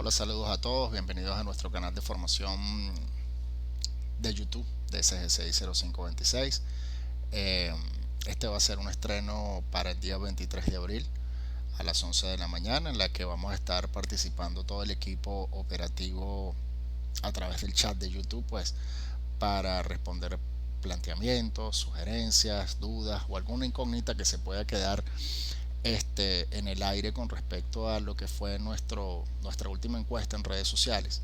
Hola, saludos a todos, bienvenidos a nuestro canal de formación de YouTube de SG6 0526. Eh, este va a ser un estreno para el día 23 de abril a las 11 de la mañana, en la que vamos a estar participando todo el equipo operativo a través del chat de YouTube, pues para responder planteamientos, sugerencias, dudas o alguna incógnita que se pueda quedar en el aire con respecto a lo que fue nuestra última encuesta en redes sociales,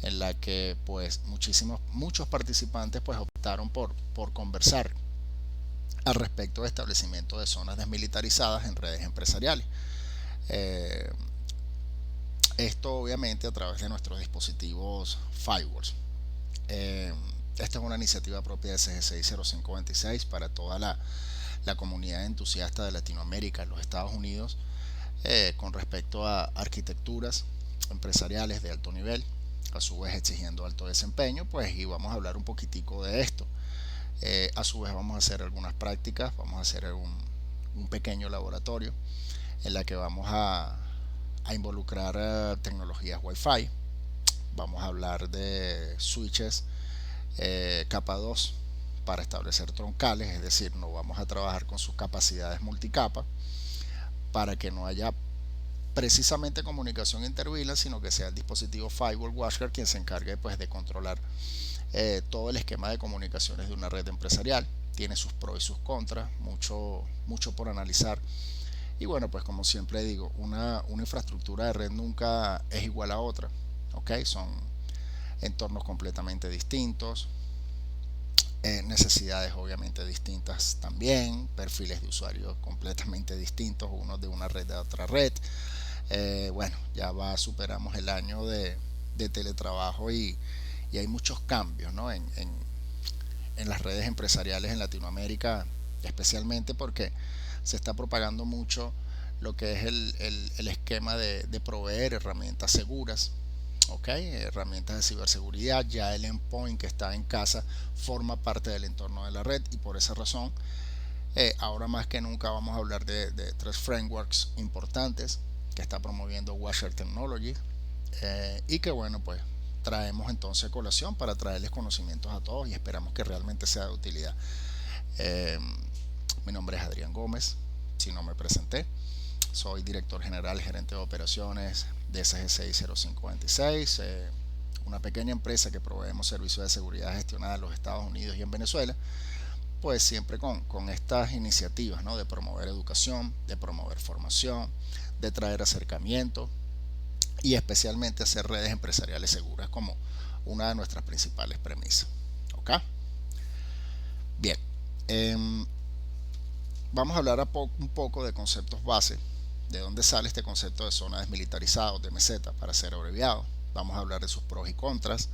en la que pues muchos participantes pues optaron por conversar al respecto de establecimiento de zonas desmilitarizadas en redes empresariales. Eh, Esto obviamente a través de nuestros dispositivos firewalls. Eh, Esta es una iniciativa propia de CG6 0526 para toda la comunidad entusiasta de Latinoamérica en los Estados Unidos, con respecto a arquitecturas empresariales de alto nivel, a su vez exigiendo alto desempeño, pues y vamos a hablar un poquitico de esto. A su vez vamos a hacer algunas prácticas, vamos a hacer un pequeño laboratorio en la que vamos a involucrar tecnologías Wi-Fi. Vamos a hablar de switches capa 2 para establecer troncales, es decir, no vamos a trabajar con sus capacidades multicapa para que no haya precisamente comunicación intervila, sino que sea el dispositivo firewall WatchGuard quien se encargue pues de controlar todo el esquema de comunicaciones de una red empresarial. Tiene sus pros y sus contras, mucho por analizar. Y bueno, pues como siempre digo, una infraestructura de red nunca es igual a otra. ¿Ok? Son entornos completamente distintos, necesidades obviamente distintas también, perfiles de usuarios completamente distintos, unos de una red a otra red. Bueno, superamos el año de teletrabajo y hay muchos cambios, ¿no? En las redes empresariales en Latinoamérica, especialmente porque se está propagando mucho lo que es el esquema de proveer herramientas seguras, ¿ok? Herramientas de ciberseguridad. Ya el endpoint que está en casa forma parte del entorno de la red, y por esa razón ahora más que nunca vamos a hablar de tres frameworks importantes que está promoviendo Washer Technology, y que bueno, pues traemos entonces colación para traerles conocimientos a todos y esperamos que realmente sea de utilidad. Eh, Mi nombre es Adrián Gómez, si no me presenté. Soy director general, gerente de operaciones de SG6 0526, una pequeña empresa que proveemos servicios de seguridad gestionada en los Estados Unidos y en Venezuela, pues siempre con estas iniciativas, ¿no? De promover educación, de promover formación, de traer acercamiento y especialmente hacer redes empresariales seguras como una de nuestras principales premisas. ¿Ok? Bien, eh, vamos a hablar un poco de conceptos base, de dónde sale este concepto de zona desmilitarizada o de meseta para ser abreviado. Vamos a hablar de sus pros y contras.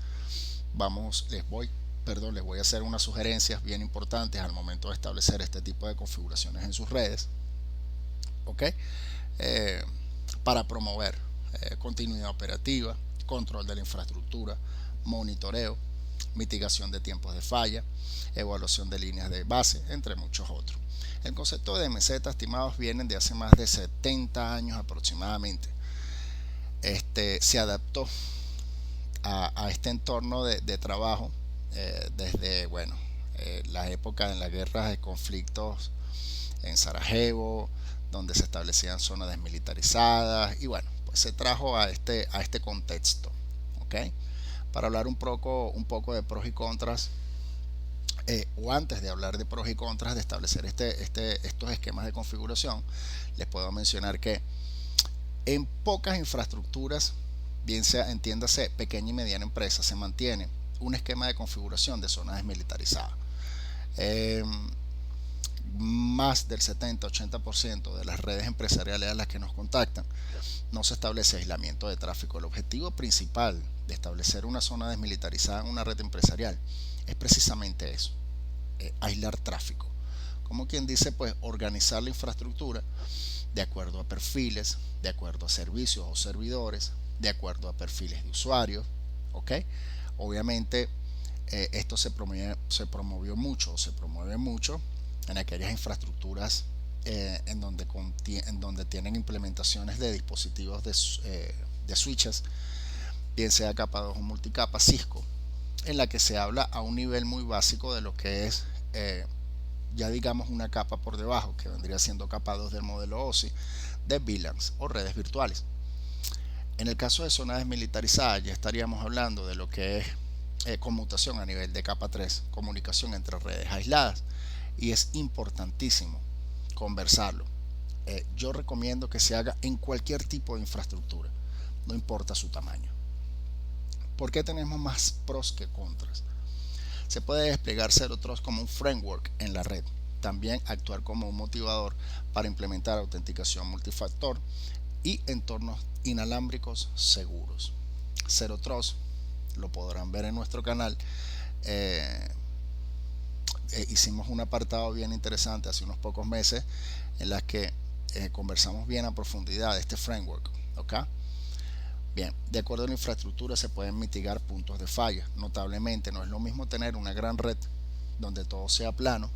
Les voy a hacer unas sugerencias bien importantes al momento de establecer este tipo de configuraciones en sus redes, ¿ok? Eh, para promover continuidad operativa, control de la infraestructura, monitoreo, mitigación de tiempos de falla, evaluación de líneas de base, entre muchos otros. El concepto de meseta, estimados, viene de hace más de 70 años aproximadamente. Se adaptó a este entorno de trabajo desde, bueno, la época de las guerras de conflictos en Sarajevo, donde se establecían zonas desmilitarizadas, y bueno, pues se trajo a este contexto, ¿ok? Para hablar un poco de pros y contras, o antes de hablar de pros y contras de establecer estos esquemas de configuración, les puedo mencionar que en pocas infraestructuras, bien sea, entiéndase, pequeña y mediana empresa, se mantiene un esquema de configuración de zonas desmilitarizadas. Eh, Más del 70-80% de las redes empresariales a las que nos contactan no se establece aislamiento de tráfico. El objetivo principal de establecer una zona desmilitarizada en una red empresarial es precisamente eso, aislar tráfico. Como quien dice, pues organizar la infraestructura de acuerdo a perfiles, de acuerdo a servicios o servidores, de acuerdo a perfiles de usuarios, ¿ok? Obviamente esto se promueve mucho en aquellas infraestructuras en donde tienen implementaciones de dispositivos de switches, bien sea capa 2 o multicapa Cisco, en la que se habla a un nivel muy básico de lo que es ya digamos una capa por debajo, que vendría siendo capa 2 del modelo OSI, de VLANs o redes virtuales. En el caso de zonas desmilitarizadas ya estaríamos hablando de lo que es conmutación a nivel de capa 3, comunicación entre redes aisladas, y es importantísimo conversarlo. Yo recomiendo que se haga en cualquier tipo de infraestructura, no importa su tamaño. ¿Por qué tenemos más pros que contras? Se puede desplegar Zero Trust como un framework en la red, también actuar como un motivador para implementar autenticación multifactor y entornos inalámbricos seguros. Zero Trust, lo podrán ver en nuestro canal, hicimos un apartado bien interesante hace unos pocos meses en las que conversamos bien a profundidad de este framework, ¿ok? Bien, de acuerdo a la infraestructura se pueden mitigar puntos de falla. Notablemente no es lo mismo tener una gran red donde todo sea plano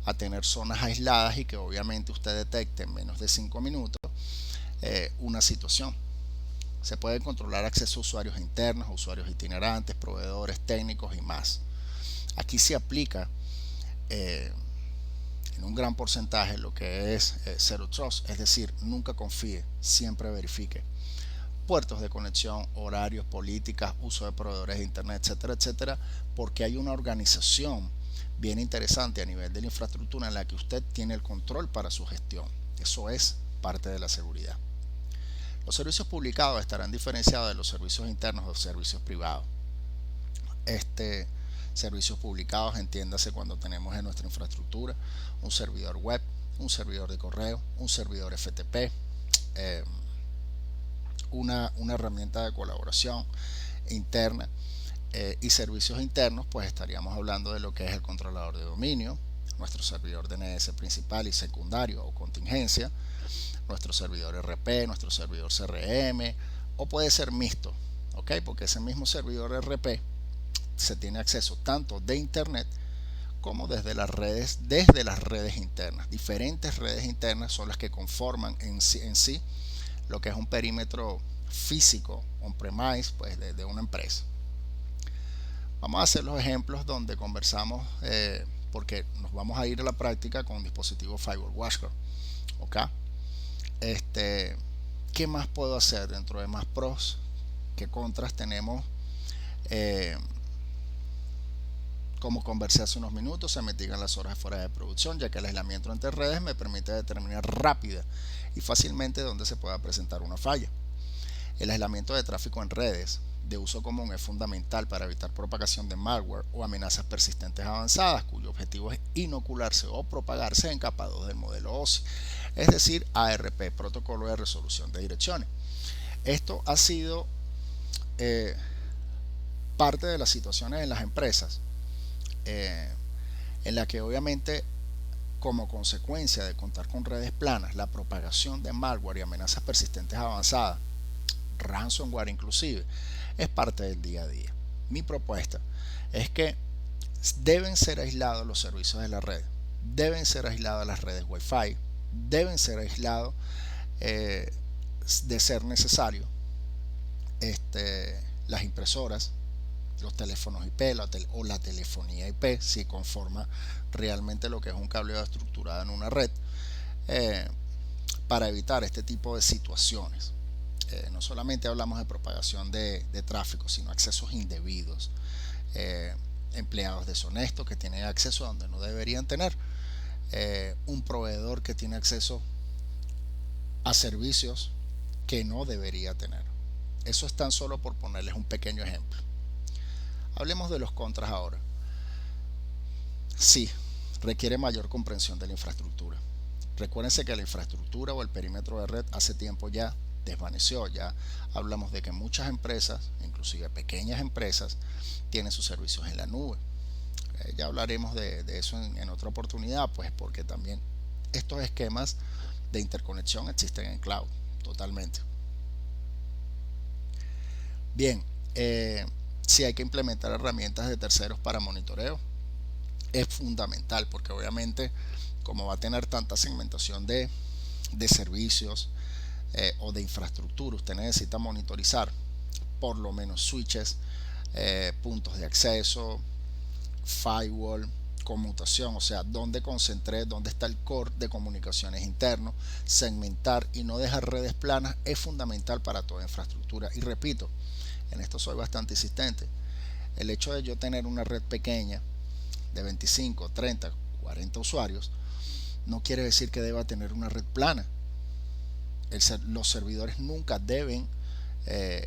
a tener zonas aisladas y que obviamente usted detecte en menos de 5 minutos una situación. Se puede controlar acceso a usuarios internos, a usuarios itinerantes, proveedores técnicos y más. Aquí se aplica en un gran porcentaje lo que es Zero Trust, es decir, nunca confíe, siempre verifique. Puertos de conexión, horarios, políticas, uso de proveedores de internet, etcétera, etcétera, porque hay una organización bien interesante a nivel de la infraestructura en la que usted tiene el control para su gestión. Eso es parte de la seguridad. Los servicios publicados estarán diferenciados de los servicios internos o servicios privados. Servicios publicados, entiéndase cuando tenemos en nuestra infraestructura un servidor web, un servidor de correo, un servidor FTP, una herramienta de colaboración interna, y servicios internos, pues estaríamos hablando de lo que es el controlador de dominio, nuestro servidor DNS principal y secundario o contingencia, nuestro servidor RP, nuestro servidor CRM, o puede ser mixto, ¿ok? Porque ese mismo servidor RP se tiene acceso tanto de internet como desde las redes internas. Diferentes redes internas son las que conforman en sí lo que es un perímetro físico on-premise, pues, de una empresa. Vamos a hacer los ejemplos donde conversamos, porque nos vamos a ir a la práctica con un dispositivo Firewall Watchdog, ¿ok? ¿Qué más puedo hacer dentro de más pros que contras? Tenemos, como conversé hace unos minutos, se mitigan las horas fuera de producción, ya que el aislamiento entre redes me permite determinar rápida y fácilmente dónde se pueda presentar una falla. El aislamiento de tráfico en redes de uso común es fundamental para evitar propagación de malware o amenazas persistentes avanzadas, cuyo objetivo es inocularse o propagarse en capa 2 del modelo OSI, es decir, ARP, protocolo de resolución de direcciones. Esto ha sido parte de las situaciones en las empresas en la que obviamente, como consecuencia de contar con redes planas, la propagación de malware y amenazas persistentes avanzadas, ransomware inclusive, es parte del día a día. Mi propuesta es que deben ser aislados los servicios de la red, deben ser aisladas las redes Wi-Fi, deben ser aislados, de ser necesario, las impresoras, los teléfonos IP o la telefonía IP, si conforma realmente lo que es un cableado estructurado en una red, para evitar este tipo de situaciones. No solamente hablamos de propagación de tráfico, sino accesos indebidos, empleados deshonestos que tienen acceso a donde no deberían tener, un proveedor que tiene acceso a servicios que no debería tener. Eso es tan solo por ponerles un pequeño ejemplo. Hablemos de los contras ahora. Sí, requiere mayor comprensión de la infraestructura. Recuérdense que la infraestructura o el perímetro de red hace tiempo ya desvaneció. Ya hablamos de que muchas empresas, inclusive pequeñas empresas, tienen sus servicios en la nube. Ya hablaremos de eso en otra oportunidad, pues porque también estos esquemas de interconexión existen en cloud totalmente. Bien, si hay que implementar herramientas de terceros para monitoreo, es fundamental, porque obviamente como va a tener tanta segmentación de servicios, o de infraestructura, usted necesita monitorizar por lo menos switches, puntos de acceso, firewall, conmutación, o sea, dónde concentré, dónde está el core de comunicaciones interno, segmentar y no dejar redes planas es fundamental para toda infraestructura. Y repito, en esto soy bastante insistente, el hecho de yo tener una red pequeña de 25, 30, 40 usuarios no quiere decir que deba tener una red plana. Los servidores nunca deben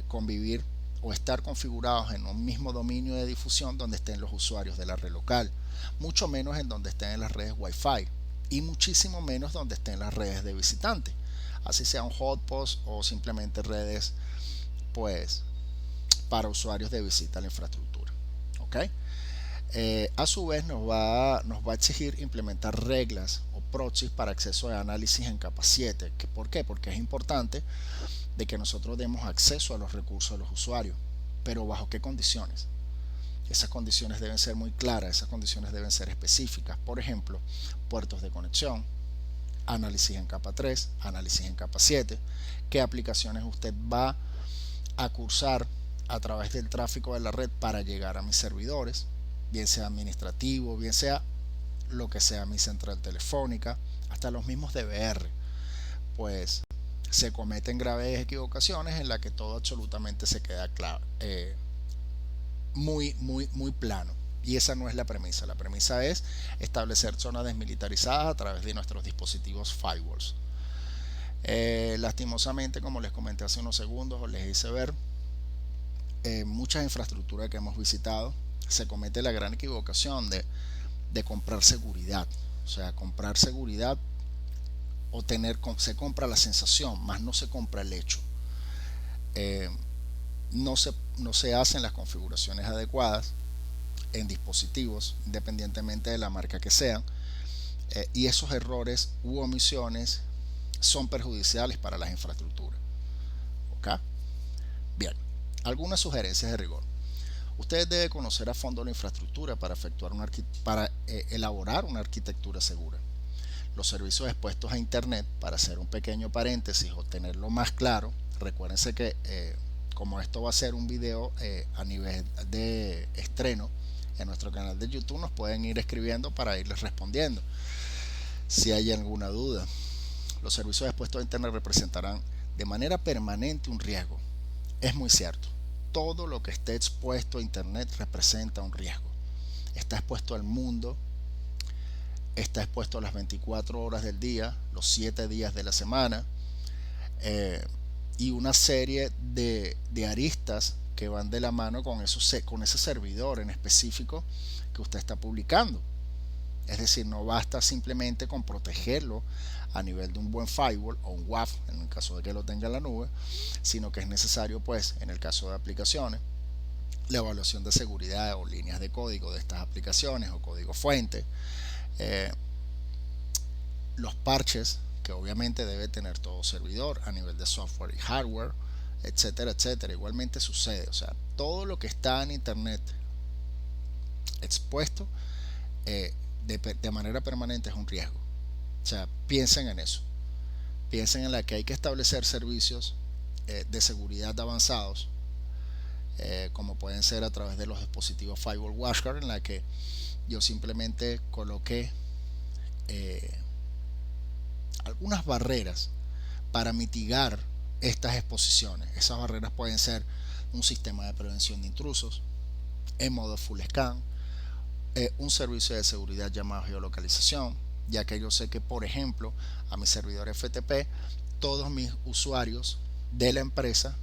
convivir o estar configurados en un mismo dominio de difusión donde estén los usuarios de la red local, mucho menos en donde estén en las redes Wi-Fi y muchísimo menos donde estén las redes de visitantes, así sea un hotspot o simplemente redes pues para usuarios de visita a la infraestructura. ¿Ok? A su vez nos va a exigir implementar reglas o proxies para acceso de análisis en capa 7. ¿Por qué? Porque es importante de que nosotros demos acceso a los recursos de los usuarios, pero bajo qué condiciones. Esas condiciones deben ser muy claras, esas condiciones deben ser específicas. Por ejemplo, puertos de conexión, análisis en capa 3, análisis en capa 7, qué aplicaciones usted va a cursar a través del tráfico de la red para llegar a mis servidores, bien sea administrativo, bien sea lo que sea mi central telefónica, hasta los mismos DVR, pues se cometen graves equivocaciones en la que todo absolutamente se queda claro, muy plano. Y esa no es la premisa. La premisa es establecer zonas desmilitarizadas a través de nuestros dispositivos firewalls. Lastimosamente, como les comenté hace unos segundos o les hice ver, muchas infraestructuras que hemos visitado se comete la gran equivocación de comprar seguridad. O sea, comprar seguridad o se compra la sensación, más no se compra el hecho. No se hacen las configuraciones adecuadas en dispositivos, independientemente de la marca que sean, y esos errores u omisiones son perjudiciales para las infraestructuras. ¿Ok? Bien, algunas sugerencias de rigor. Usted debe conocer a fondo la infraestructura para elaborar una arquitectura segura. Los servicios expuestos a internet, para hacer un pequeño paréntesis o tenerlo más claro, recuérdense que como esto va a ser un video a nivel de estreno en nuestro canal de YouTube, nos pueden ir escribiendo para irles respondiendo si hay alguna duda. Los servicios expuestos a internet representarán de manera permanente un riesgo. Es muy cierto, todo lo que esté expuesto a internet representa un riesgo. Está expuesto al mundo, está expuesto a las 24 horas del día, los 7 días de la semana, y una serie de aristas que van de la mano con ese servidor en específico que usted está publicando. Es decir, no basta simplemente con protegerlo a nivel de un buen firewall o un WAF en el caso de que lo tenga en la nube, sino que es necesario, pues, en el caso de aplicaciones, la evaluación de seguridad o líneas de código de estas aplicaciones o código fuente, los parches que obviamente debe tener todo servidor a nivel de software y hardware, etcétera, etcétera. Igualmente sucede, o sea, todo lo que está en internet expuesto de manera permanente es un riesgo. O sea, piensen en eso. Piensen en la que hay que establecer servicios de seguridad avanzados, como pueden ser a través de los dispositivos Firewall WatchGuard, en la que yo simplemente coloqué algunas barreras para mitigar estas exposiciones. Esas barreras pueden ser un sistema de prevención de intrusos en modo full scan, un servicio de seguridad llamado geolocalización, ya que yo sé que, por ejemplo, a mi servidor FTP, todos mis usuarios de la empresa,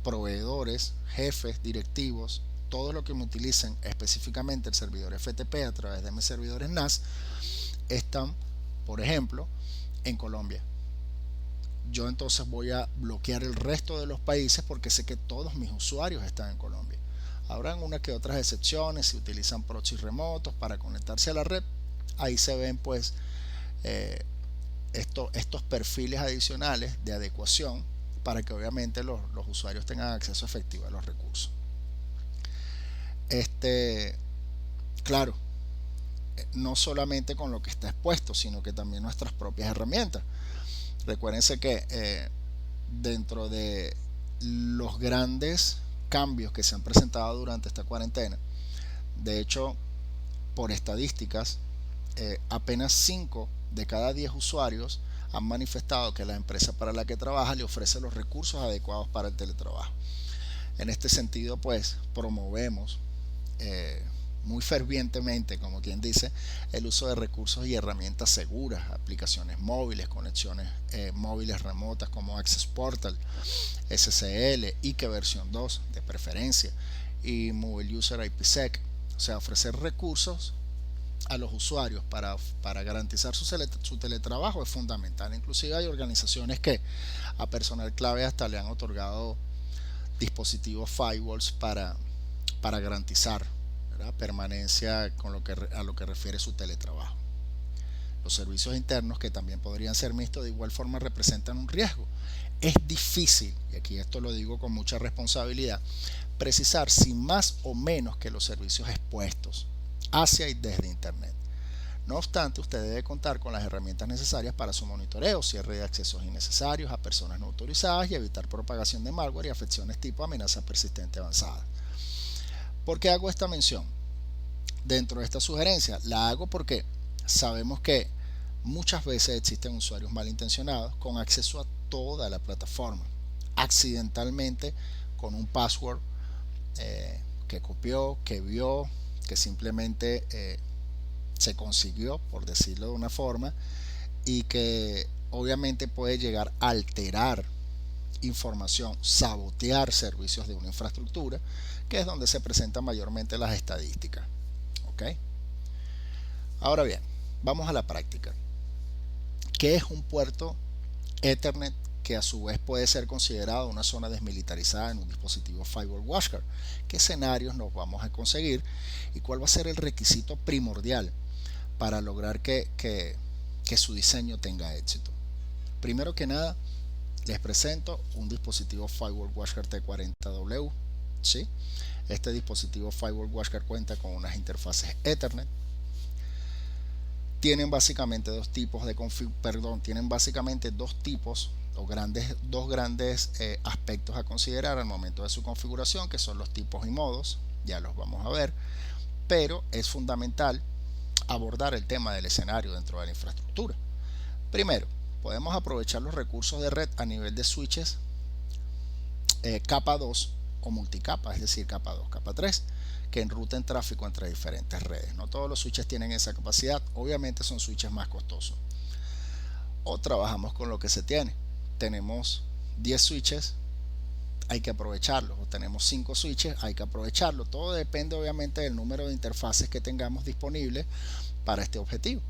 proveedores, jefes, directivos, todo lo que me utilicen específicamente el servidor FTP a través de mis servidores NAS, están, por ejemplo, en Colombia. Yo entonces voy a bloquear el resto de los países porque sé que todos mis usuarios están en Colombia. Habrán unas que otras excepciones si utilizan proxies remotos para conectarse a la red. Ahí se ven pues estos perfiles adicionales de adecuación para que obviamente los usuarios tengan acceso efectivo a los recursos. Claro, no solamente con lo que está expuesto, sino que también nuestras propias herramientas. Recuérdense que dentro de los grandes cambios que se han presentado durante esta cuarentena. De hecho, por estadísticas, apenas 5 de cada 10 usuarios han manifestado que la empresa para la que trabaja le ofrece los recursos adecuados para el teletrabajo. En este sentido, pues promovemos muy fervientemente, como quien dice, el uso de recursos y herramientas seguras, aplicaciones móviles, conexiones móviles remotas como Access Portal, SSL, IKE versión 2 de preferencia, y Mobile User IPsec. O sea, ofrecer recursos a los usuarios para garantizar su teletrabajo es fundamental. Inclusive hay organizaciones que a personal clave hasta le han otorgado dispositivos firewalls para garantizar, ¿verdad?, permanencia a lo que refiere su teletrabajo. Los servicios internos, que también podrían ser mixtos, de igual forma representan un riesgo. Es difícil, y aquí esto lo digo con mucha responsabilidad, precisar si más o menos que los servicios expuestos hacia y desde Internet. No obstante, usted debe contar con las herramientas necesarias para su monitoreo, cierre de accesos innecesarios a personas no autorizadas y evitar propagación de malware y afecciones tipo amenaza persistente avanzada. ¿Por qué hago esta mención? Dentro de esta sugerencia, la hago porque sabemos que muchas veces existen usuarios malintencionados con acceso a toda la plataforma, accidentalmente con un password que copió, que vio, que simplemente se consiguió, por decirlo de una forma, y que obviamente puede llegar a alterar información, sabotear servicios de una infraestructura, que es donde se presentan mayormente las estadísticas. ¿Ok? Ahora bien, vamos a la práctica. ¿Qué es un puerto Ethernet que a su vez puede ser considerado una zona desmilitarizada en un dispositivo firewall WatchGuard? ¿Qué escenarios nos vamos a conseguir y cuál va a ser el requisito primordial para lograr que su diseño tenga éxito? Primero que nada, les presento un dispositivo firewall WatchGuard T40W. ¿Sí? Este dispositivo firewall WatchGuard cuenta con unas interfaces Ethernet. Tienen básicamente dos tipos o dos grandes aspectos a considerar al momento de su configuración, que son los tipos y modos. Ya los vamos a ver, pero es fundamental abordar el tema del escenario dentro de la infraestructura. Primero, podemos aprovechar los recursos de red a nivel de switches capa 2 o multicapa, es decir, capa 2, capa 3, que enruten tráfico entre diferentes redes. No todos los switches tienen esa capacidad, obviamente son switches más costosos. O trabajamos con lo que se tiene. Tenemos 10 switches, hay que aprovecharlos, o tenemos 5 switches, hay que aprovecharlo. Todo depende obviamente del número de interfaces que tengamos disponibles para este objetivo.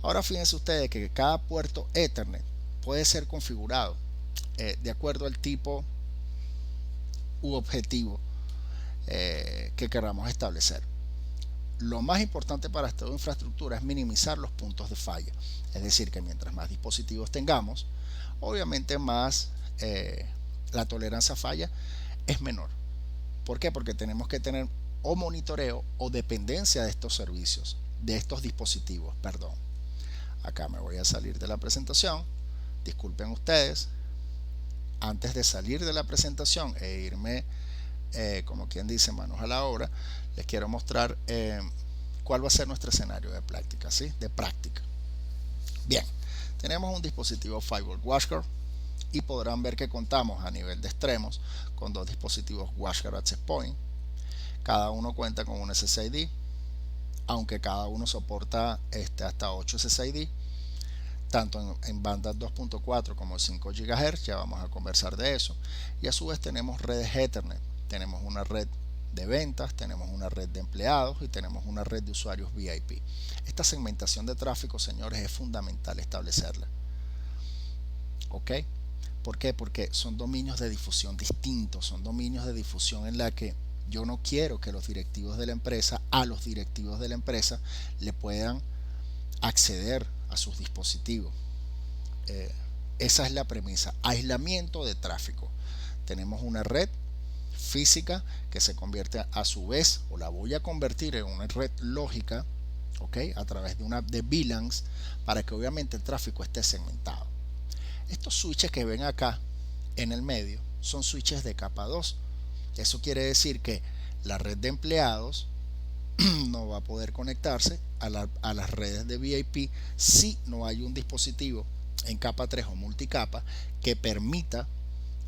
Ahora fíjense ustedes que cada puerto Ethernet puede ser configurado de acuerdo al tipo u objetivo que queramos establecer. Lo más importante para esta infraestructura es minimizar los puntos de falla, es decir, que mientras más dispositivos tengamos, obviamente más la tolerancia a falla es menor. ¿Por qué? Porque tenemos que tener o monitoreo o dependencia de estos servicios, de estos dispositivos, perdón. Acá me voy a salir de la presentación, disculpen ustedes. Antes de salir de la presentación e irme como quien dice, manos a la obra, les quiero mostrar cuál va a ser nuestro escenario de práctica, ¿sí? De práctica. Bien, tenemos un dispositivo firewall WatchGuard y podrán ver que contamos a nivel de extremos con dos dispositivos WatchGuard Access Point. Cada uno cuenta con un SSID, aunque cada uno soporta hasta 8 SSID, tanto en bandas 2.4 como 5 GHz, ya vamos a conversar de eso. Y a su vez tenemos redes Ethernet. Tenemos una red de ventas, tenemos una red de empleados y tenemos una red de usuarios VIP. Esta segmentación de tráfico, señores, es fundamental establecerla. ¿Ok? ¿Por qué? Porque son dominios de difusión distintos, son dominios de difusión en la que yo no quiero que los directivos de la empresa, le puedan acceder a sus dispositivos. Esa es la premisa. Aislamiento de tráfico. Tenemos una red física que se convierte a su vez, o la voy a convertir en una red lógica, ¿ok? A través de una de VLANs, para que obviamente el tráfico esté segmentado. Estos switches que ven acá en el medio son switches de capa 2. Eso quiere decir que la red de empleados no va a poder conectarse a las redes de VIP si no hay un dispositivo en capa 3 o multicapa que permita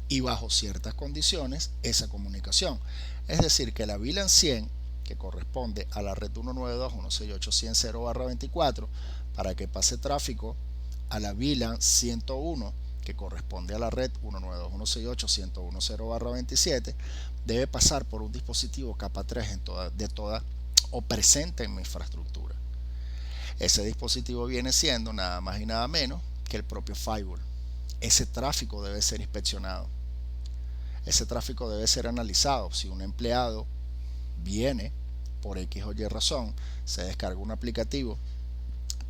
y bajo ciertas condiciones esa comunicación. Es decir, que la VLAN 100, que corresponde a la red 192.168.100/24, para que pase tráfico a la VLAN 101, que corresponde a la red 192.168.101/27, debe pasar por un dispositivo capa 3 de toda o presente en mi infraestructura. Ese dispositivo viene siendo nada más y nada menos que el propio firewall. Ese tráfico debe ser inspeccionado. Ese tráfico debe ser analizado. Si un empleado viene por X o Y razón, se descarga un aplicativo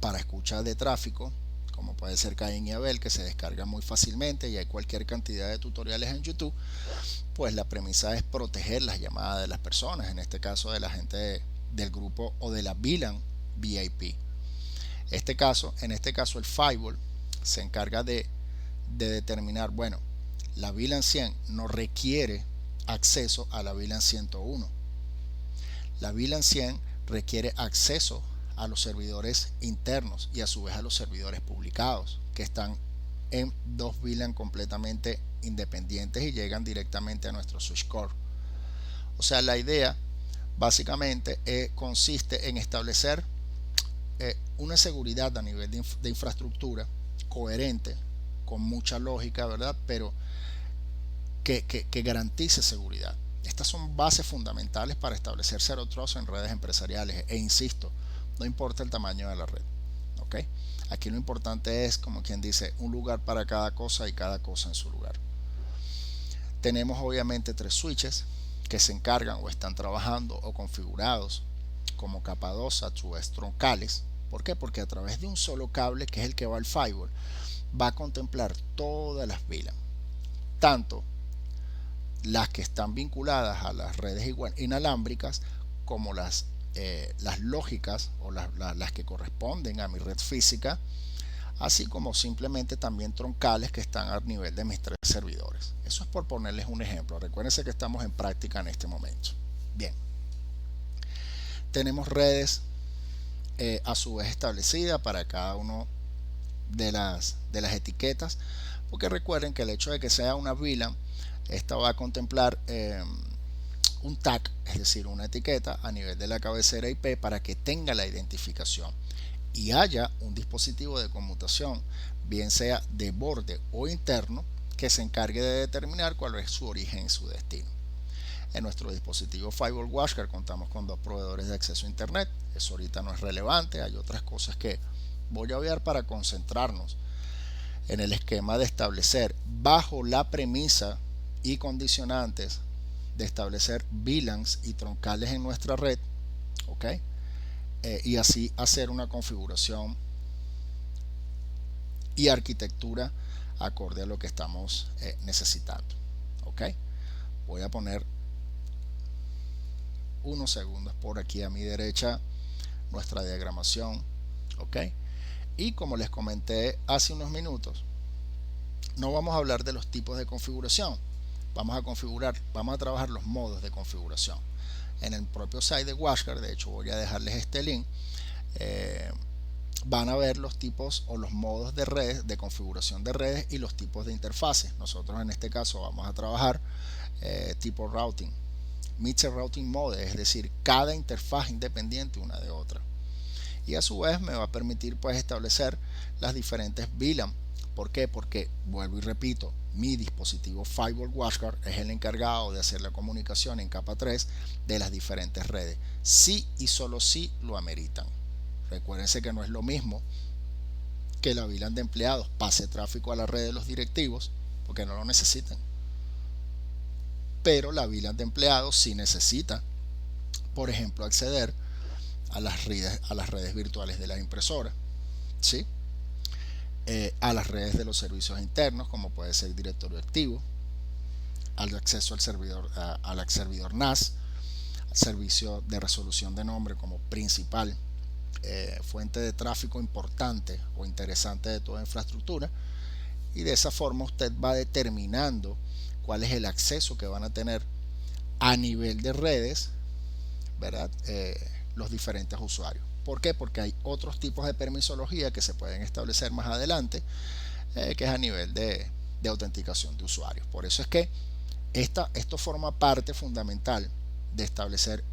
para escucha de tráfico, como puede ser Caín y Abel, que se descarga muy fácilmente y hay cualquier cantidad de tutoriales en YouTube, pues la premisa es proteger las llamadas de las personas, en este caso de la gente del grupo o de la VLAN VIP. En este caso el firewall se encarga de determinar, bueno, la VLAN 100 no requiere acceso a la VLAN 101. La VLAN 100 requiere acceso a los servidores internos y a su vez a los servidores publicados, que están en dos VLAN completamente independientes y llegan directamente a nuestro switch core. O sea, la idea básicamente consiste en establecer una seguridad a nivel de infraestructura coherente, con mucha lógica, ¿verdad? Pero que garantice seguridad. Estas son bases fundamentales para establecer Zero Trust en redes empresariales. E insisto, no importa el tamaño de la red. ¿Ok? Aquí lo importante es, como quien dice, un lugar para cada cosa y cada cosa en su lugar. Tenemos obviamente 3 switches que se encargan o están trabajando o configurados como capa 2 a su vez troncales. ¿Por qué? Porque a través de un solo cable, que es el que va al firewall, va a contemplar todas las VLAN, tanto las que están vinculadas a las redes inalámbricas como las lógicas o las que corresponden a mi red física, así como simplemente también troncales que están a nivel de mis 3 servidores. Eso es por ponerles un ejemplo. Recuérdense que estamos en práctica en este momento. Bien, tenemos redes a su vez establecidas para cada uno de las etiquetas, porque recuerden que el hecho de que sea una VLAN, esta va a contemplar un tag, es decir, una etiqueta a nivel de la cabecera IP para que tenga la identificación y haya un dispositivo de conmutación, bien sea de borde o interno, que se encargue de determinar cuál es su origen y su destino. En nuestro dispositivo Firewall WatchGuard contamos con 2 proveedores de acceso a internet. Eso ahorita no es relevante, hay otras cosas que voy a obviar para concentrarnos en el esquema de establecer, bajo la premisa y condicionantes de establecer VLANs y troncales en nuestra red, ¿ok? Y así hacer una configuración y arquitectura acorde a lo que estamos necesitando, ¿ok? Voy a poner unos segundos por aquí a mi derecha nuestra diagramación, ¿ok? Y como les comenté hace unos minutos, no vamos a hablar de los tipos de configuración, vamos a trabajar los modos de configuración. En el propio site de WatchGuard, de hecho voy a dejarles este link, van a ver los tipos o los modos de redes, de configuración de redes y los tipos de interfaces. Nosotros en este caso vamos a trabajar tipo routing, mixed routing mode, es decir, cada interfaz independiente una de otra. Y a su vez me va a permitir pues establecer las diferentes VLAN. ¿Por qué? Porque, vuelvo y repito, mi dispositivo Firewall WatchGuard es el encargado de hacer la comunicación en capa 3 de las diferentes redes, si y solo si lo ameritan. Recuérdense que no es lo mismo que la VLAN de empleados pase tráfico a la red de los directivos, porque no lo necesitan. Pero la VLAN de empleados sí necesita, por ejemplo, acceder a las redes virtuales de la impresora, ¿sí? A las redes de los servicios internos, como puede ser directorio activo, al acceso al servidor NAS, al servicio de resolución de nombre como principal fuente de tráfico importante o interesante de toda infraestructura, y de esa forma usted va determinando cuál es el acceso que van a tener a nivel de redes, ¿verdad? Los diferentes usuarios. ¿Por qué? Porque hay otros tipos de permisología que se pueden establecer más adelante, que es a nivel de autenticación de usuarios. Por eso es que esto forma parte fundamental de establecer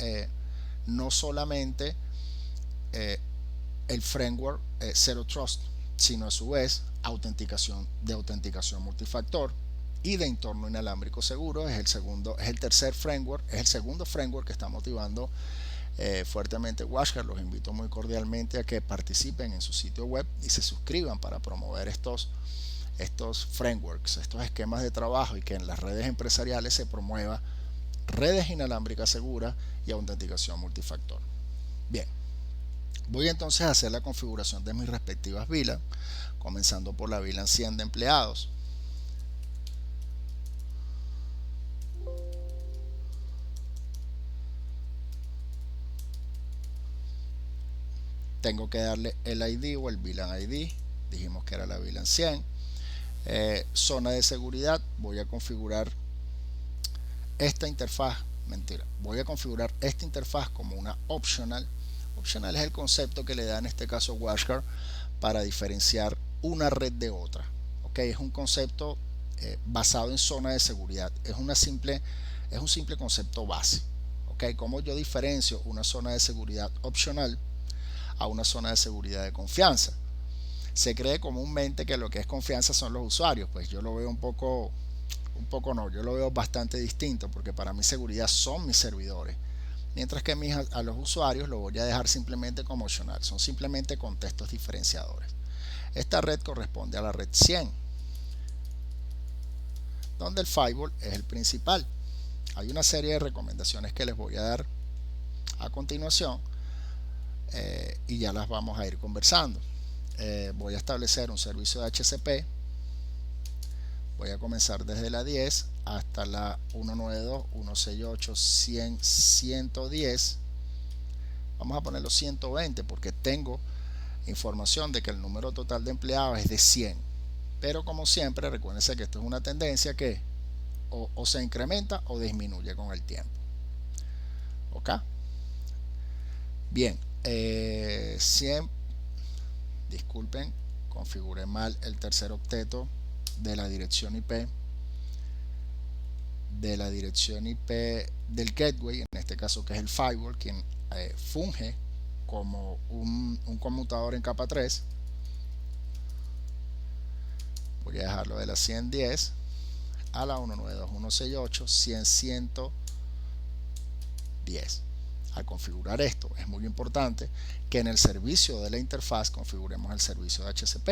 no solamente el framework Zero Trust, sino a su vez autenticación multifactor y de entorno inalámbrico seguro. Es el tercer framework, es el segundo framework que está motivando fuertemente WashGuard. Los invito muy cordialmente a que participen en su sitio web y se suscriban para promover estos frameworks, estos esquemas de trabajo, y que en las redes empresariales se promueva redes inalámbricas seguras y autenticación multifactor. Bien, voy entonces a hacer la configuración de mis respectivas VLAN, comenzando por la VLAN 100 de empleados. Tengo que darle el ID o el VLAN ID, dijimos que era la VLAN 100. Zona de seguridad, voy a configurar esta interfaz, voy a configurar esta interfaz como una optional. Optional es el concepto que le da en este caso WashGuard para diferenciar una red de otra. ¿Okay? Es un concepto basado en zona de seguridad, es un simple concepto base. ¿Okay? ¿Cómo yo diferencio una zona de seguridad opcional a una zona de seguridad de confianza? Se cree comúnmente que lo que es confianza son los usuarios, pues yo lo veo yo lo veo bastante distinto, porque para mí seguridad son mis servidores, mientras que a los usuarios lo voy a dejar simplemente como opcional, son simplemente contextos diferenciadores. Esta red corresponde a la red 100, donde el firewall es el principal. Hay una serie de recomendaciones que les voy a dar a continuación y ya las vamos a ir conversando. Voy a establecer un servicio de HCP. Voy a comenzar desde la 10 hasta la 192.168.100.110. Vamos a ponerlo 120 porque tengo información de que el número total de empleados es de 100. Pero como siempre, recuérdense que esto es una tendencia que o se incrementa o disminuye con el tiempo. ¿Ok? Bien. 100. Disculpen, configuré mal el tercer octeto de la dirección IP del gateway, en este caso que es el firewall, quien funge como un conmutador en capa 3. Voy a dejarlo de la 110 a la 192.168.100.110. Al configurar esto es muy importante que en el servicio de la interfaz configuremos el servicio de HCP.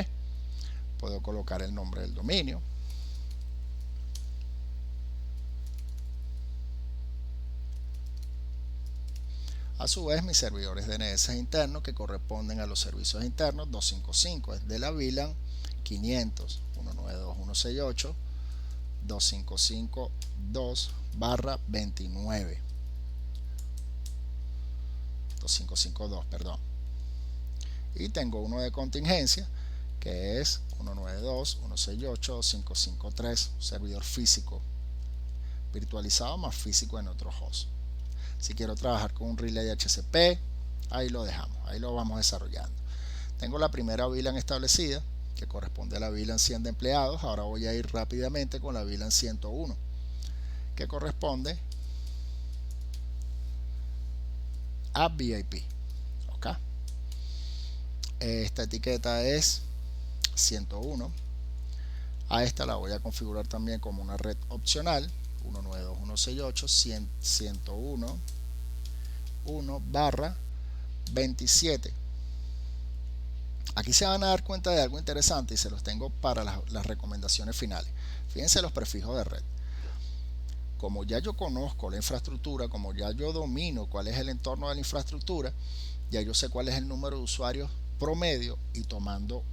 Puedo colocar el nombre del dominio, a su vez mis servidores DNS internos que corresponden a los servicios internos. 255 es de la VLAN 500 192.168 255.2/29 2552, perdón. Y tengo uno de contingencia que es 192.168.553, servidor físico virtualizado más físico en otro host. Si quiero trabajar con un relay HCP, ahí lo dejamos, ahí lo vamos desarrollando. Tengo la primera VLAN establecida que corresponde a la VLAN 100 de empleados. Ahora voy a ir rápidamente con la VLAN 101 que corresponde a VIP. ¿Ok? Esta etiqueta es 101. A esta la voy a configurar también como una red opcional. 192.168.101.1/27. Aquí se van a dar cuenta de algo interesante y se los tengo para las recomendaciones finales. Fíjense los prefijos de red. Como ya yo conozco la infraestructura, como ya yo domino cuál es el entorno de la infraestructura, ya yo sé cuál es el número de usuarios promedio, y tomando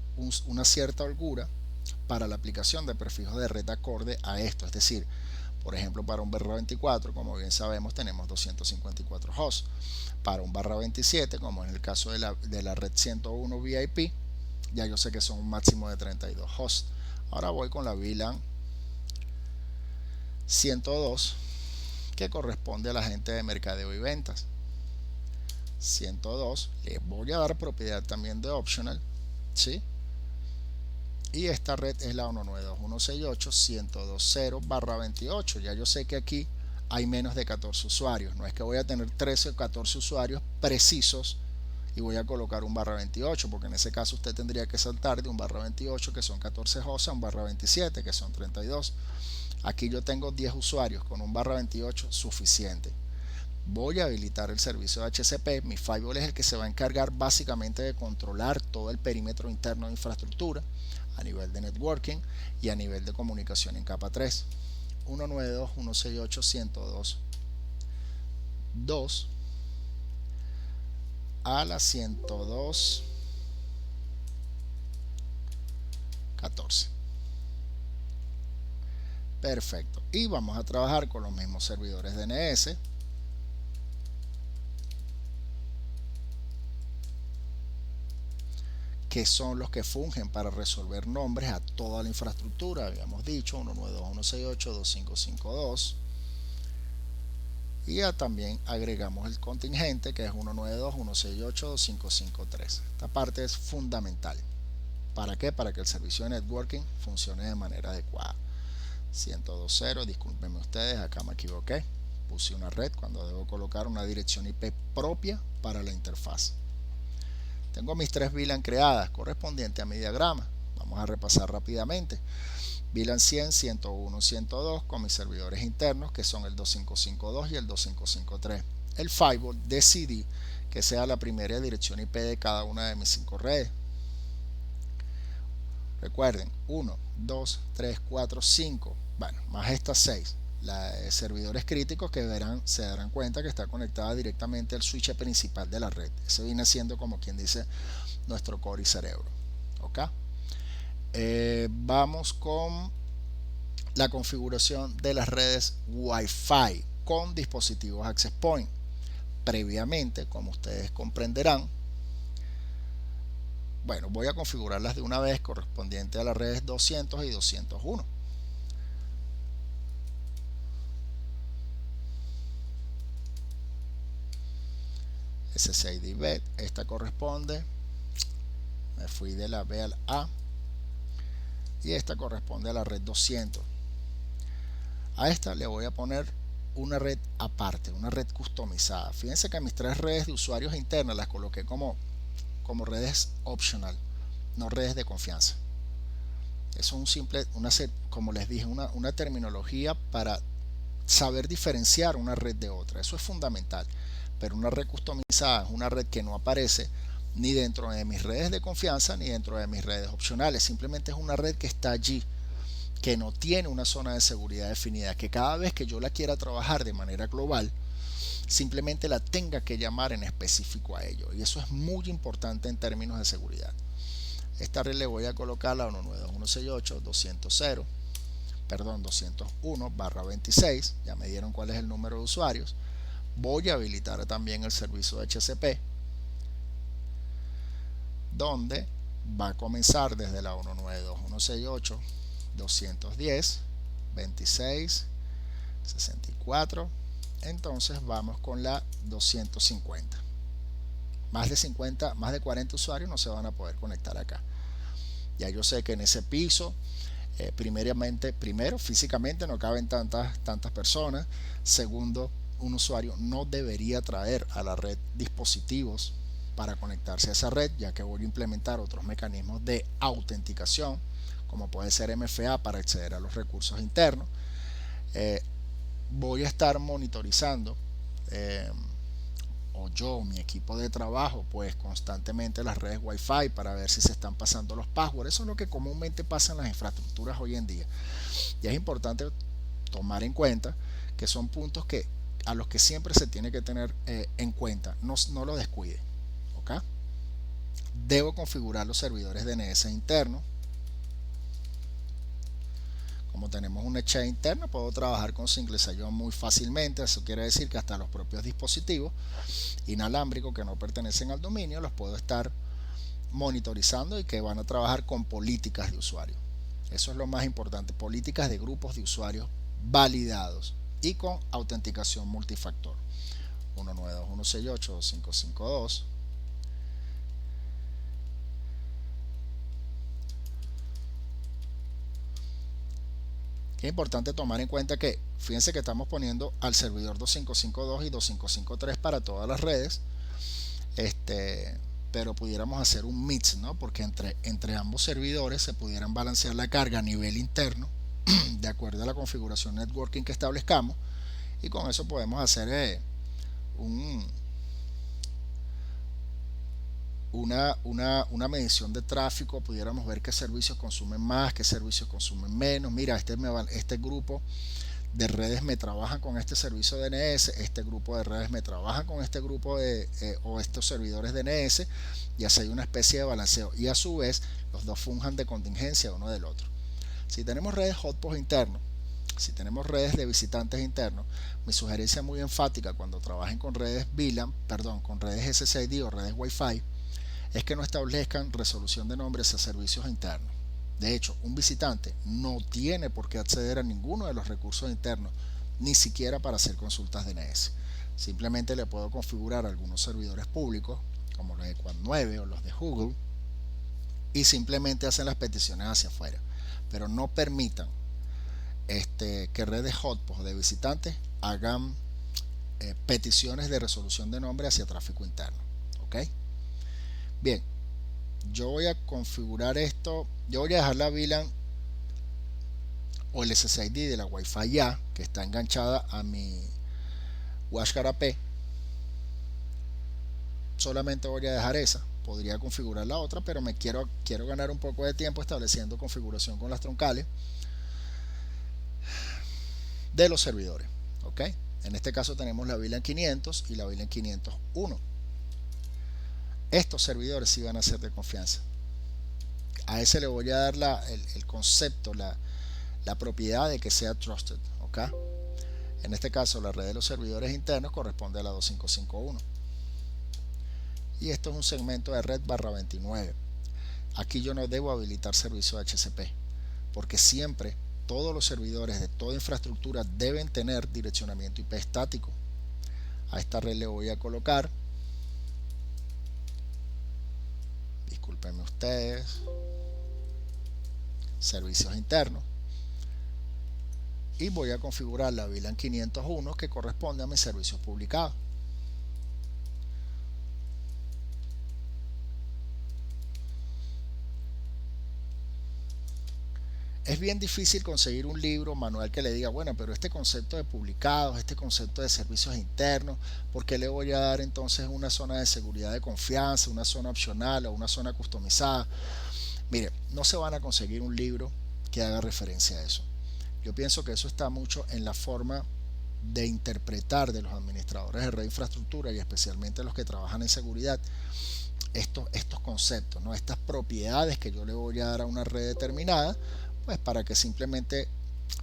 una cierta holgura para la aplicación de prefijos de red acorde a esto. Es decir, por ejemplo, para un /24, como bien sabemos, tenemos 254 hosts. Para un /27, como en el caso de la red 101 VIP, ya yo sé que son un máximo de 32 hosts. Ahora voy con la VLAN 102, que corresponde a la gente de mercadeo y ventas. 102, le voy a dar propiedad también de optional, ¿sí? Y esta red es la 192.168.120/28. Ya yo sé que aquí hay menos de 14 usuarios, no es que voy a tener 13 o 14 usuarios precisos y voy a colocar un /28, porque en ese caso usted tendría que saltar de un /28, que son 14 hosts, a un /27, que son 32. Aquí yo tengo 10 usuarios con un /28 suficiente. Voy a habilitar el servicio de HCP. Mi firewall es el que se va a encargar básicamente de controlar todo el perímetro interno de infraestructura a nivel de networking y a nivel de comunicación en capa 3. 192.168.102.2 a la 102.14. Perfecto. Y vamos a trabajar con los mismos servidores DNS. Que son los que fungen para resolver nombres a toda la infraestructura. Habíamos dicho 192.168.255.2. Y ya también agregamos el contingente, que es 192.168.255.3. Esta parte es fundamental. ¿Para qué? Para que el servicio de networking funcione de manera adecuada. 102.0, discúlpenme ustedes, acá me equivoqué. Puse una red cuando debo colocar una dirección IP propia para la interfaz. Tengo mis 3 VLAN creadas correspondientes a mi diagrama. Vamos a repasar rápidamente. VLAN 100, 101, 102 con mis servidores internos, que son el 2552 y el 2553. El firewall decidí que sea la primera dirección IP de cada una de mis 5 redes. Recuerden, 1, 2, 3, 4, 5, bueno, más estas 6. Servidores críticos que se darán cuenta que está conectada directamente al switch principal de la red. Ese viene siendo, como quien dice, nuestro core y cerebro. ¿Ok? Vamos con la configuración de las redes Wi-Fi con dispositivos Access Point. Previamente, como ustedes comprenderán, bueno, voy a configurarlas de una vez correspondiente a las redes 200 y 201. SSID BET, esta corresponde, me fui de la B a la A, y esta corresponde a la red 200. A esta le voy a poner una red aparte, una red customizada. Fíjense que mis 3 redes de usuarios internas las coloqué como redes optional, no redes de confianza. Eso es un simple, como les dije, una terminología para saber diferenciar una red de otra. Eso es fundamental. Pero una red customizada es una red que no aparece ni dentro de mis redes de confianza ni dentro de mis redes opcionales. Simplemente es una red que está allí, que no tiene una zona de seguridad definida, que cada vez que yo la quiera trabajar de manera global, simplemente la tenga que llamar en específico a ello. Y eso es muy importante en términos de seguridad. Esta red le voy a colocar la 192.168.201/26. Ya me dieron cuál es el número de usuarios. Voy a habilitar también el servicio de HCP, donde va a comenzar desde la 192.168.210.26.64. Entonces vamos con la 250. Más de 40 usuarios no se van a poder conectar acá. Ya yo sé que en ese piso, primero, físicamente no caben tantas personas. Segundo, un usuario no debería traer a la red dispositivos para conectarse a esa red, ya que voy a implementar otros mecanismos de autenticación, como puede ser MFA para acceder a los recursos internos. Voy a estar monitorizando, o yo, mi equipo de trabajo, pues constantemente las redes Wi-Fi para ver si se están pasando los passwords. Eso es lo que comúnmente pasa en las infraestructuras hoy en día. Y es importante tomar en cuenta que son puntos a los que siempre se tiene que tener en cuenta. No lo descuide. ¿Okay? Debo configurar los servidores DNS internos. Como tenemos un exchange interno, puedo trabajar con single sign-on muy fácilmente. Eso quiere decir que hasta los propios dispositivos inalámbricos que no pertenecen al dominio los puedo estar monitorizando y que van a trabajar con políticas de usuario. Eso es lo más importante. Políticas de grupos de usuarios validados y con autenticación multifactor. 192.168.255.2. Es importante tomar en cuenta que, fíjense que estamos poniendo al servidor 2552 y 2553 para todas las redes, pero pudiéramos hacer un mix, ¿no? Porque entre ambos servidores se pudieran balancear la carga a nivel interno de acuerdo a la configuración networking que establezcamos, y con eso podemos hacer una medición de tráfico. Pudiéramos ver qué servicios consumen más, qué servicios consumen menos. Mira, este grupo de redes me trabajan con este servicio DNS, este grupo de redes me trabajan con este grupo o estos servidores DNS, y así hay una especie de balanceo, y a su vez los dos funjan de contingencia uno del otro. Si tenemos redes hotpost internos, si tenemos redes de visitantes internos, mi sugerencia muy enfática cuando trabajen con redes VLAN, con redes SSID o redes Wi-Fi, es que no establezcan resolución de nombres a servicios internos. De hecho, un visitante no tiene por qué acceder a ninguno de los recursos internos, ni siquiera para hacer consultas DNS. Simplemente le puedo configurar algunos servidores públicos, como los de Quad 9 o los de Google, y simplemente hacen las peticiones hacia afuera. Pero no permitan que redes hotpost de visitantes hagan peticiones de resolución de nombre hacia tráfico interno. ¿Ok? Bien, yo voy a configurar esto. Yo voy a dejar la VLAN o el SSID de la Wi-Fi ya, que está enganchada a mi WatchGuard AP. Solamente voy a dejar esa. Podría configurar la otra, pero quiero ganar un poco de tiempo estableciendo configuración con las troncales de los servidores. ¿Ok? En este caso tenemos la VLAN 500 y la VLAN 501. Estos servidores sí van a ser de confianza. A ese le voy a dar el concepto, la propiedad de que sea trusted. ¿Ok? En este caso la red de los servidores internos corresponde a la 2551. Y esto es un segmento de red /29. Aquí yo no debo habilitar servicio HCP, porque siempre todos los servidores de toda infraestructura deben tener direccionamiento IP estático. A esta red le voy a colocar, discúlpenme ustedes, servicios internos, y voy a configurar la VLAN 501 que corresponde a mis servicios publicados. Es bien difícil conseguir un libro manual que le diga, bueno, pero este concepto de publicados, este concepto de servicios internos, ¿por qué le voy a dar entonces una zona de seguridad de confianza, una zona opcional o una zona customizada? Mire, no se van a conseguir un libro que haga referencia a eso. Yo pienso que eso está mucho en la forma de interpretar de los administradores de red de infraestructura, y especialmente los que trabajan en seguridad, estos conceptos, ¿no? Estas propiedades que yo le voy a dar a una red determinada, pues para que simplemente,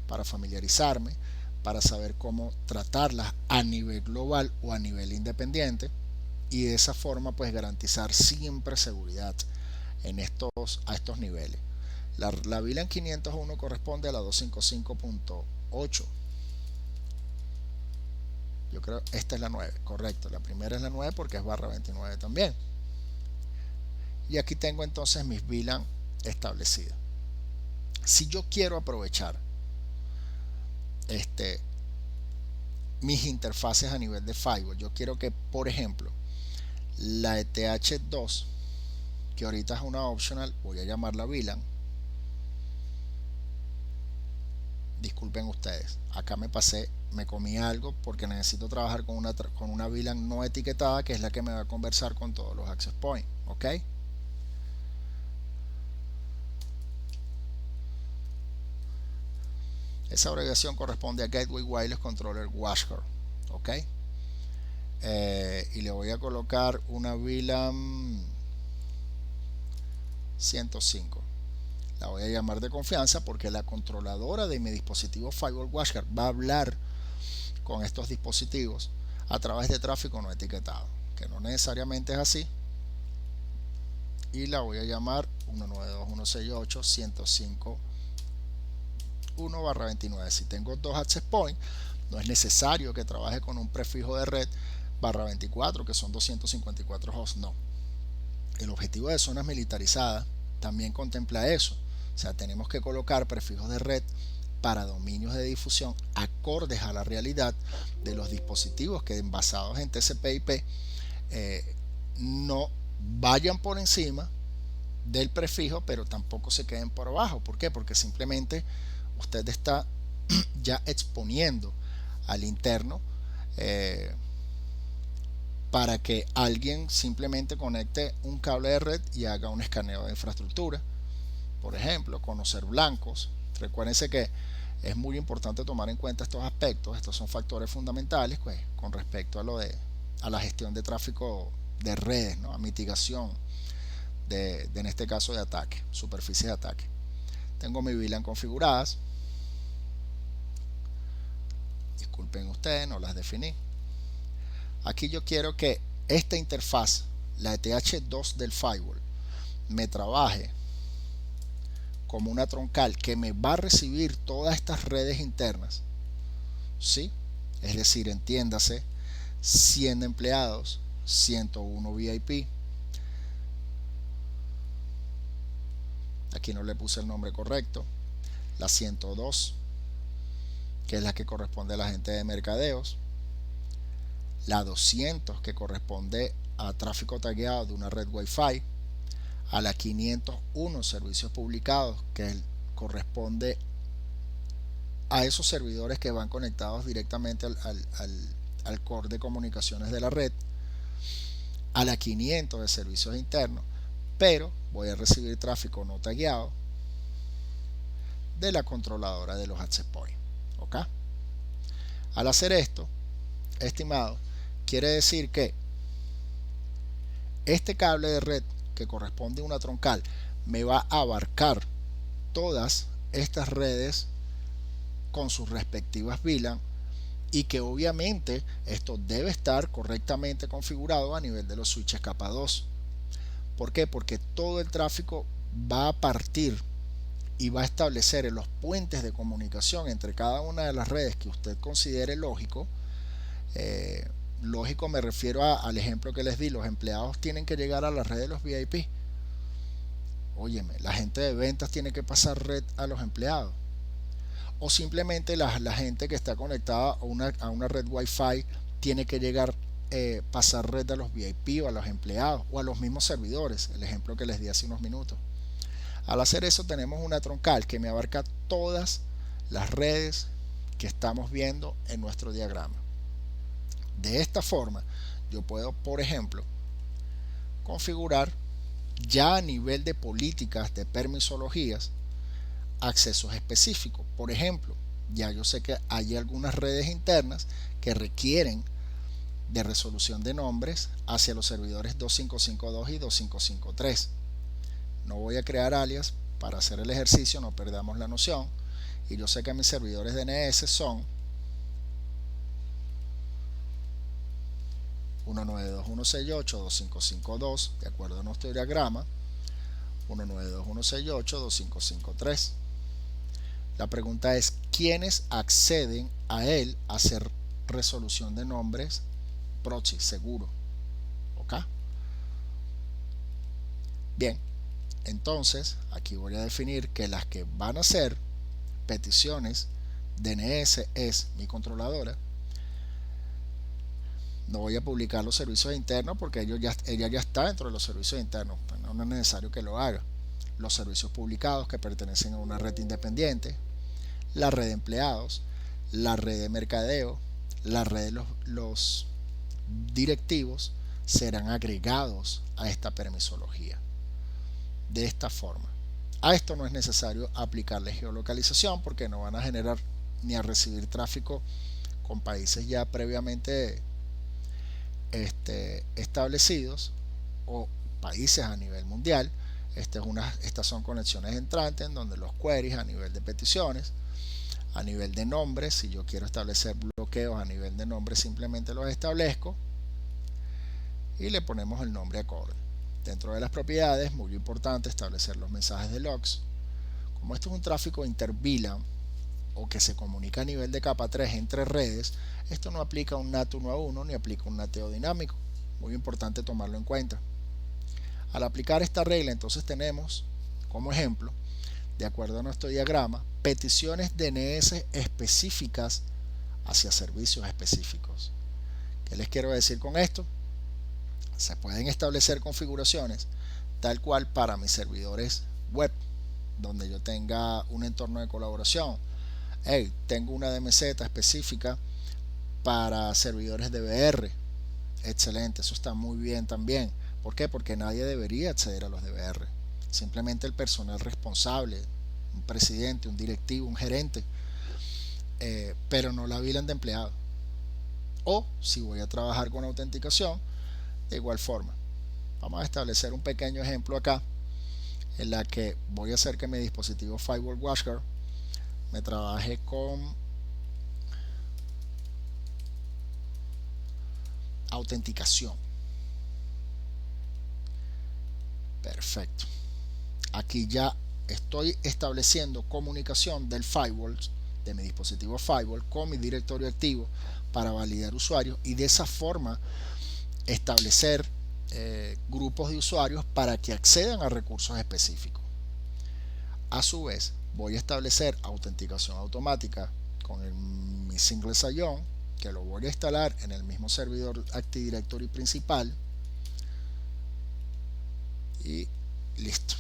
para familiarizarme, para saber cómo tratarlas a nivel global o a nivel independiente, y de esa forma pues garantizar siempre seguridad a estos niveles. La VLAN 501 corresponde a la 255.8. Yo creo esta es la 9, correcto. La primera es la 9 porque es /29 también. Y aquí tengo entonces mis VLAN establecidas. Si yo quiero aprovechar mis interfaces a nivel de firewall, yo quiero que, por ejemplo, la ETH2, que ahorita es una optional, voy a llamarla VLAN. Disculpen ustedes, acá me comí algo porque necesito trabajar con una VLAN no etiquetada, que es la que me va a conversar con todos los access points. ¿Ok? Esa abreviación corresponde a Gateway Wireless Controller WatchGuard. ¿Ok? Y le voy a colocar una VLAN 105. La voy a llamar de confianza porque la controladora de mi dispositivo Firewall WatchGuard va a hablar con estos dispositivos a través de tráfico no etiquetado, que no necesariamente es así. Y la voy a llamar 192.168.105 1/29. Si tengo dos access points, no es necesario que trabaje con un prefijo de red /24, que son 254 hosts. No. El objetivo de zonas militarizadas también contempla eso. O sea, tenemos que colocar prefijos de red para dominios de difusión acordes a la realidad de los dispositivos que basados en TCP/IP no vayan por encima del prefijo, pero tampoco se queden por abajo. ¿Por qué? Porque simplemente usted está ya exponiendo al interno para que alguien simplemente conecte un cable de red y haga un escaneo de infraestructura. Por ejemplo, conocer blancos. Recuérdense que es muy importante tomar en cuenta estos aspectos. Estos son factores fundamentales pues, con respecto a la gestión de tráfico de redes, ¿no? A mitigación en este caso de ataque, superficies de ataque. Tengo mi VLAN configuradas. Disculpen ustedes, no las definí. Aquí yo quiero que esta interfaz, la ETH2 del firewall, me trabaje como una troncal que me va a recibir todas estas redes internas, ¿sí? Es decir, entiéndase, 100 empleados, 101 VIP. Aquí no le puse el nombre correcto. La 102, que es la que corresponde a la gente de mercadeos. La 200, que corresponde a tráfico tagueado de una red Wi-Fi. A la 501, servicios publicados, que corresponde a esos servidores que van conectados directamente al core de comunicaciones de la red. A la 500 de servicios internos, pero voy a recibir tráfico no tagueado de la controladora de los access points. ¿Ok? Al hacer esto, estimado, quiere decir que este cable de red que corresponde a una troncal me va a abarcar todas estas redes con sus respectivas VLAN y que obviamente esto debe estar correctamente configurado a nivel de los switches capa 2. ¿Por qué? Porque todo el tráfico va a partir y va a establecer en los puentes de comunicación entre cada una de las redes que usted considere lógico. Lógico me refiero al ejemplo que les di. Los empleados tienen que llegar a la red de los VIP. Óyeme, la gente de ventas tiene que pasar red a los empleados. O simplemente la gente que está conectada a una red Wi-Fi tiene que llegar pasar red a los VIP o a los empleados o a los mismos servidores, el ejemplo que les di hace unos minutos. Al hacer eso tenemos una troncal que me abarca todas las redes que estamos viendo en nuestro diagrama. De esta forma yo puedo, por ejemplo, configurar ya a nivel de políticas de permisologías accesos específicos. Por ejemplo, ya yo sé que hay algunas redes internas que requieren de resolución de nombres hacia los servidores 2552 y 2553. No voy a crear alias para hacer el ejercicio, no perdamos la noción. Y yo sé que mis servidores DNS son 192.168.2552 de acuerdo a nuestro diagrama, 192.168.2553. La pregunta es, ¿quiénes acceden a él a hacer resolución de nombres proxy seguro? ¿Ok? Bien, entonces aquí voy a definir que las que van a hacer peticiones DNS es mi controladora. No voy a publicar los servicios internos porque ella ya está dentro de los servicios internos. Bueno, no es necesario que lo haga. Los servicios publicados que pertenecen a una red independiente, la red de empleados, la red de mercadeo, la red de los directivos serán agregados a esta permisología. De esta forma. A esto no es necesario aplicarle geolocalización porque no van a generar ni a recibir tráfico con países ya previamente establecidos o países a nivel mundial. Estas son conexiones entrantes en donde los queries a nivel de peticiones, a nivel de nombres, si yo quiero establecer bloqueos a nivel de nombres, simplemente los establezco y le ponemos el nombre acorde. Dentro de las propiedades, muy importante establecer los mensajes de logs. Como esto es un tráfico inter-VLAN, o que se comunica a nivel de capa 3 entre redes, esto no aplica un NAT 1 a 1 ni aplica un nateo dinámico. Muy importante tomarlo en cuenta. Al aplicar esta regla, entonces tenemos como ejemplo, de acuerdo a nuestro diagrama, peticiones DNS específicas hacia servicios específicos. ¿Qué les quiero decir con esto? Se pueden establecer configuraciones tal cual para mis servidores web, donde yo tenga un entorno de colaboración. Hey, tengo una DMZ específica para servidores DVR. Excelente, eso está muy bien también. ¿Por qué? Porque nadie debería acceder a los DVR. Simplemente el personal responsable, un presidente, un directivo, un gerente, pero no la VLAN de empleado. O si voy a trabajar con autenticación, de igual forma. Vamos a establecer un pequeño ejemplo acá, en la que voy a hacer que mi dispositivo Firewall WatchGuard me trabaje con autenticación. Perfecto. Aquí ya estoy estableciendo comunicación del firewall, de mi dispositivo firewall, con mi directorio activo para validar usuarios y de esa forma establecer grupos de usuarios para que accedan a recursos específicos. A su vez, voy a establecer autenticación automática con mi single sign-on, que lo voy a instalar en el mismo servidor Active Directory principal y listo.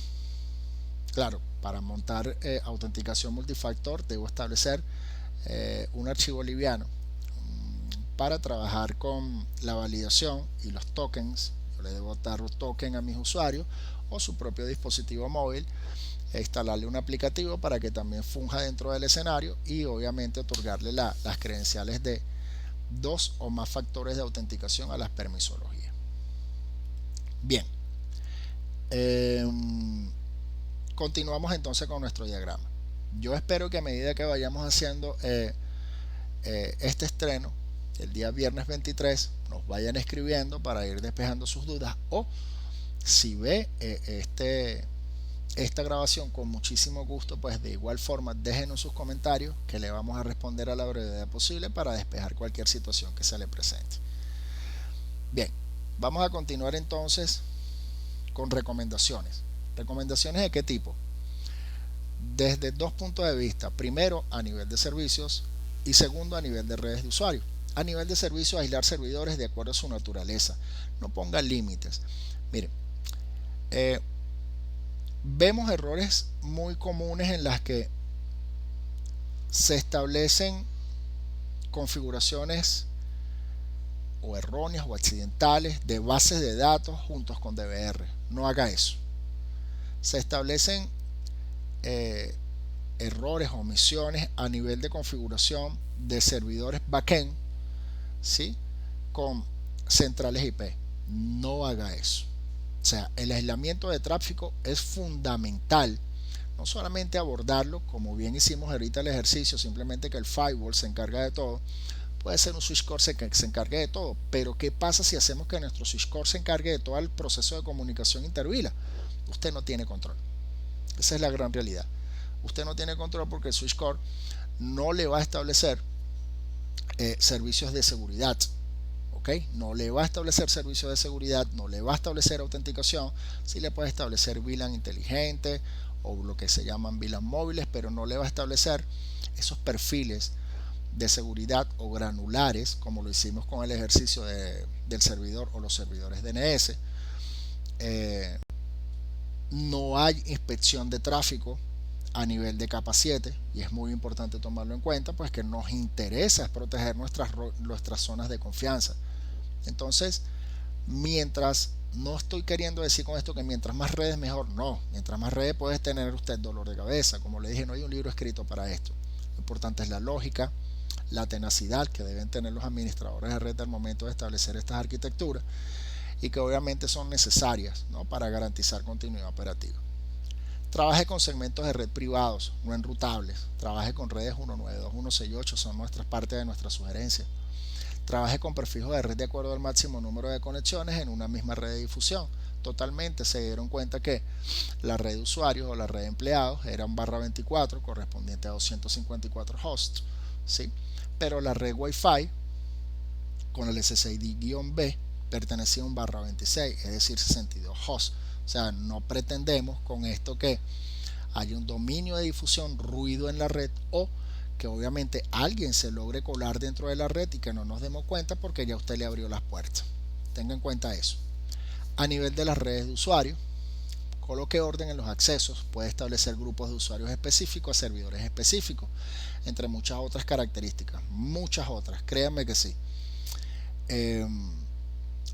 Claro, para montar autenticación multifactor debo establecer un archivo liviano para trabajar con la validación y los tokens. Yo le debo dar un token a mis usuarios o su propio dispositivo móvil e instalarle un aplicativo para que también funja dentro del escenario y obviamente otorgarle las credenciales de 2 o más factores de autenticación a las permisologías. Bien, continuamos entonces con nuestro diagrama. Yo espero que a medida que vayamos haciendo este estreno el día viernes 23 nos vayan escribiendo para ir despejando sus dudas, o si ve esta grabación con muchísimo gusto, pues de igual forma déjenos sus comentarios que le vamos a responder a la brevedad posible para despejar cualquier situación que se le presente. Bien, vamos a continuar entonces con recomendaciones. ¿Recomendaciones de qué tipo? Desde dos puntos de vista. Primero, a nivel de servicios, y segundo, a nivel de redes de usuarios. A nivel de servicios, aislar servidores de acuerdo a su naturaleza. No ponga límites. Miren, vemos errores muy comunes en las que se establecen configuraciones o erróneas o accidentales de bases de datos juntos con DVR. No haga eso. Se establecen errores o omisiones a nivel de configuración de servidores backend, ¿sí?, con centrales IP. No haga eso. O sea, el aislamiento de tráfico es fundamental. No solamente abordarlo, como bien hicimos ahorita el ejercicio, simplemente que el firewall se encarga de todo. Puede ser un switch core que se encargue de todo, pero ¿qué pasa si hacemos que nuestro switch core se encargue de todo el proceso de comunicación intervila? Usted no tiene control. Esa es la gran realidad. Usted no tiene control porque el switch core no le va a establecer servicios de seguridad. ¿Okay? No le va a establecer servicios de seguridad, no le va a establecer autenticación. Sí le puede establecer VLAN inteligente o lo que se llaman VLAN móviles, pero no le va a establecer esos perfiles de seguridad o granulares, como lo hicimos con el ejercicio del servidor o los servidores DNS. No hay inspección de tráfico a nivel de capa 7 y es muy importante tomarlo en cuenta, pues que nos interesa proteger nuestras zonas de confianza. Entonces, mientras, no estoy queriendo decir con esto que mientras más redes mejor, no. Mientras más redes puede tener usted dolor de cabeza. Como le dije, no hay un libro escrito para esto. Lo importante es la lógica, la tenacidad que deben tener los administradores de red al momento de establecer estas arquitecturas y que obviamente son necesarias, ¿no?, para garantizar continuidad operativa. Trabaje con segmentos de red privados, no enrutables. Trabaje con redes 192, 168, son parte de nuestra sugerencia. Trabaje con prefijos de red de acuerdo al máximo número de conexiones en una misma red de difusión. totalmente, se dieron cuenta que la red de usuarios o la red de empleados era un /24 correspondiente a 254 hosts, ¿sí? Pero la red Wi-Fi con el SSID-B pertenecía a un /26, es decir, 62 hosts. O sea, no pretendemos con esto que haya un dominio de difusión, ruido en la red, o que obviamente alguien se logre colar dentro de la red y que no nos demos cuenta porque ya usted le abrió las puertas. Tenga en cuenta eso. A nivel de las redes de usuarios, coloque orden en los accesos, puede establecer grupos de usuarios específicos a servidores específicos, entre muchas otras características, muchas otras, créanme que sí.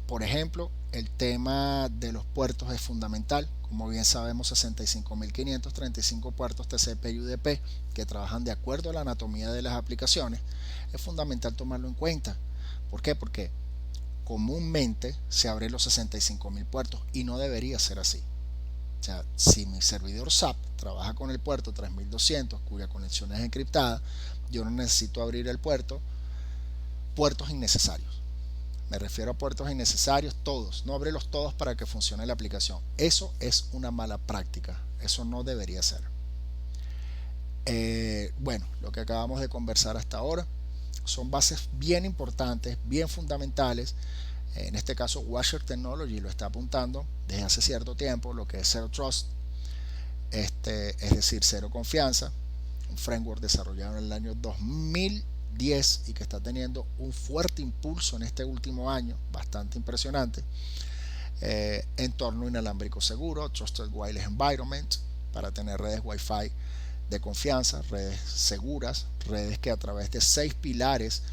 Por ejemplo, el tema de los puertos es fundamental. Como bien sabemos, 65.535 puertos TCP y UDP que trabajan de acuerdo a la anatomía de las aplicaciones. Es fundamental tomarlo en cuenta. ¿Por qué? Porque comúnmente se abren los 65.000 puertos y no debería ser así. O sea, si mi servidor SAP trabaja con el puerto 3200 cuya conexión es encriptada, yo no necesito abrir el puertos innecesarios. Me refiero a puertos innecesarios, todos. No abrirlos todos para que funcione la aplicación. Eso es una mala práctica. Eso no debería ser. Bueno, lo que acabamos de conversar hasta ahora son bases bien importantes, bien fundamentales. En este caso, Washer Technology lo está apuntando desde hace cierto tiempo, lo que es Zero Trust, es decir, cero confianza, un framework desarrollado en el año 2010 y que está teniendo un fuerte impulso en este último año, bastante impresionante. Entorno inalámbrico seguro, Trusted Wireless Environment, para tener redes Wi-Fi de confianza, redes seguras, redes que a través de 6 pilares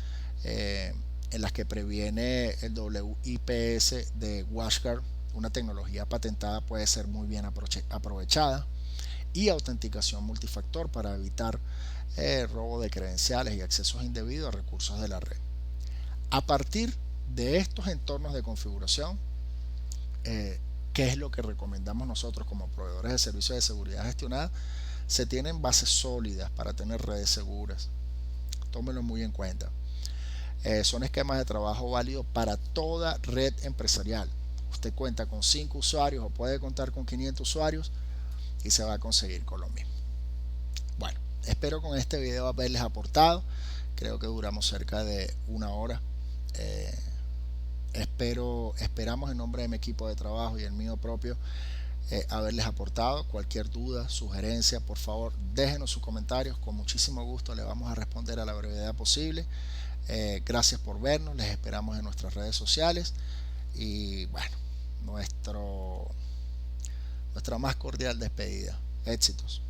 en las que previene el WIPS de WatchGuard, una tecnología patentada, puede ser muy bien aprovechada, y autenticación multifactor para evitar robo de credenciales y accesos indebidos a recursos de la red. A partir de estos entornos de configuración, ¿qué es lo que recomendamos nosotros como proveedores de servicios de seguridad gestionada? Se tienen bases sólidas para tener redes seguras. Tómenlo muy en cuenta. Son esquemas de trabajo válidos para toda red empresarial. Usted cuenta con 5 usuarios o puede contar con 500 usuarios y se va a conseguir con lo mismo. Bueno, espero con este video haberles aportado. Creo que duramos cerca de 1 hora. Esperamos en nombre de mi equipo de trabajo y el mío propio haberles aportado. Cualquier duda, sugerencia, por favor déjenos sus comentarios, con muchísimo gusto le vamos a responder a la brevedad posible. Gracias por vernos, les esperamos en nuestras redes sociales y bueno, nuestra más cordial despedida. Éxitos.